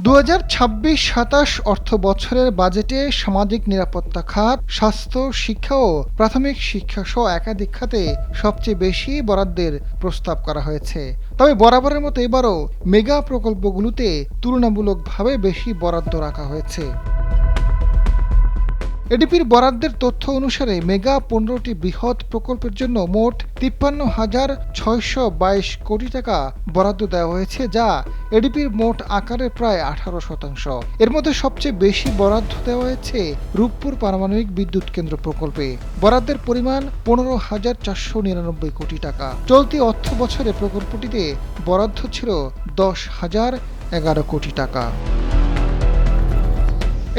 ২০২৬-২৭ অর্থ বছরের বাজেটে সামাজিক নিরাপত্তা খাত, স্বাস্থ্য, শিক্ষা ও প্রাথমিক শিক্ষাসহ একাধিক খাতে সবচেয়ে বেশি বরাদ্দের প্রস্তাব করা হয়েছে। তবে বরাবরের মতো এবারও মেগা প্রকল্পগুলোতে তুলনামূলকভাবে বেশি বরাদ্দ রাখা হয়েছে। এডিপির বরাদ্দের তথ্য অনুসারে মেগা ১৫টি বৃহৎ প্রকল্পের জন্য মোট ৫৩,৬২২ কোটি টাকা বরাদ্দ দেওয়া হয়েছে, যা এডিপির মোট আকারের প্রায় ১৮%। এর মধ্যে সবচেয়ে বেশি বরাদ্দ দেওয়া হয়েছে রূপপুর পারমাণবিক বিদ্যুৎ কেন্দ্র প্রকল্পে। বরাদ্দের পরিমাণ ১৫,৪৯৯ কোটি টাকা। চলতি অর্থ বছরে প্রকল্পটিতে বরাদ্দ ছিল ১০,০১১ কোটি টাকা।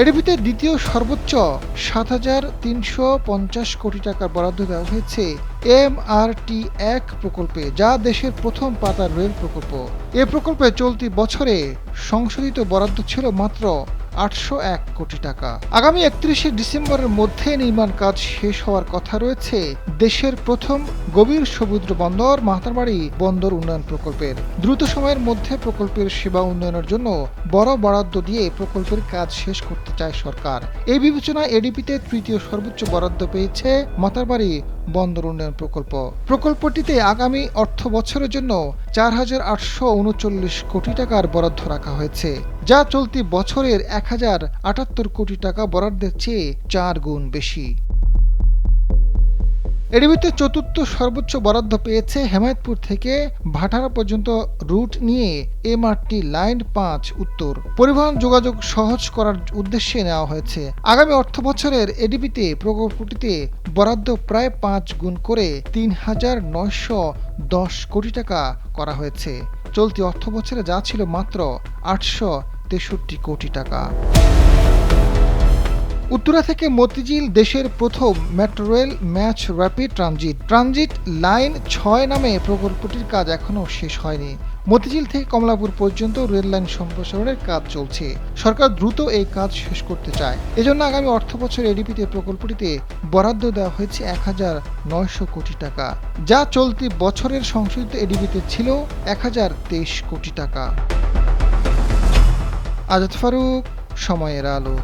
এডিপিতে দ্বিতীয় সর্বোচ্চ ৭,৩৫০ কোটি টাকার বরাদ্দ দেওয়া হয়েছে MRT-১ প্রকল্পে, যা দেশের প্রথম পাতার রেল প্রকল্প। এ প্রকল্পে চলতি বছরে সংশোধিত বরাদ্দ ছিল মাত্র ৮০১ কোটি টাকা। আগামী ৩১শে ডিসেম্বরের মধ্যে নির্মাণ কাজ শেষ হওয়ার কথা রয়েছে দেশের প্রথম গভীর সমুদ্র বন্দর মাতারবাড়ি বন্দর উন্নয়ন প্রকল্পের। দ্রুত সময়ের মধ্যে প্রকল্পের সেবা উন্নয়নের জন্য বড় বরাদ্দ দিয়ে প্রকল্পের কাজ শেষ করতে চায় সরকার। এই বিবেচনায় এডিপিতে তৃতীয় সর্বোচ্চ বরাদ্দ পেয়েছে মাতারবাড়ি বন্দর উন্নয়ন প্রকল্প। প্রকল্পটিতে আগামী অর্থ বছরের জন্য ৪,৮৩৯ কোটি টাকার বরাদ্দ রাখা হয়েছে, যা চলতি বছরের ১,০৭৮ কোটি টাকা বরাদ্দের চেয়ে ৪ গুণ বেশি। এডিবিতে চতুর্থ সর্বোচ্চ বরাদ্দ পেয়েছে হেমায়েতপুর থেকে ভাটারা পর্যন্ত রুট নিয়ে MRT লাইন ৫ উত্তর। পরিবহন যোগাযোগ সহজ করার উদ্দেশ্যে নেওয়া হয়েছে। আগামী অর্থ বছরের এডিবিতে প্রকল্পটিতে বরাদ্দ প্রায় ৫ গুণ করে ৩,৯১০ কোটি টাকা করা হয়েছে। চলতি অর্থ বছরে যা ছিল মাত্র ৮৬৩ কোটি টাকা। উত্তরা থেকে মতিঝিল দেশের প্রথম metro rail match rapid transit line ৬ নামে প্রকল্পটির কাজ এখনও শেষ হয়নি। মতিঝিল থেকে কমলাপুর পর্যন্ত রেল লাইন সম্প্রসারণের কাজ চলছে। সরকার দ্রুত এই কাজ শেষ করতে চায়। এজন্য আগামী অর্থ বছরে এডিপিতে প্রকল্পটিতে বরাদ্দ দেওয়া হয়েছে ১,৯০০ কোটি টাকা, যা চলতি বছরের সংশোধিত এডিপিতে ছিল ১,০২৩ কোটি টাকা। আজাদ ফারুক, সময়ের আলো।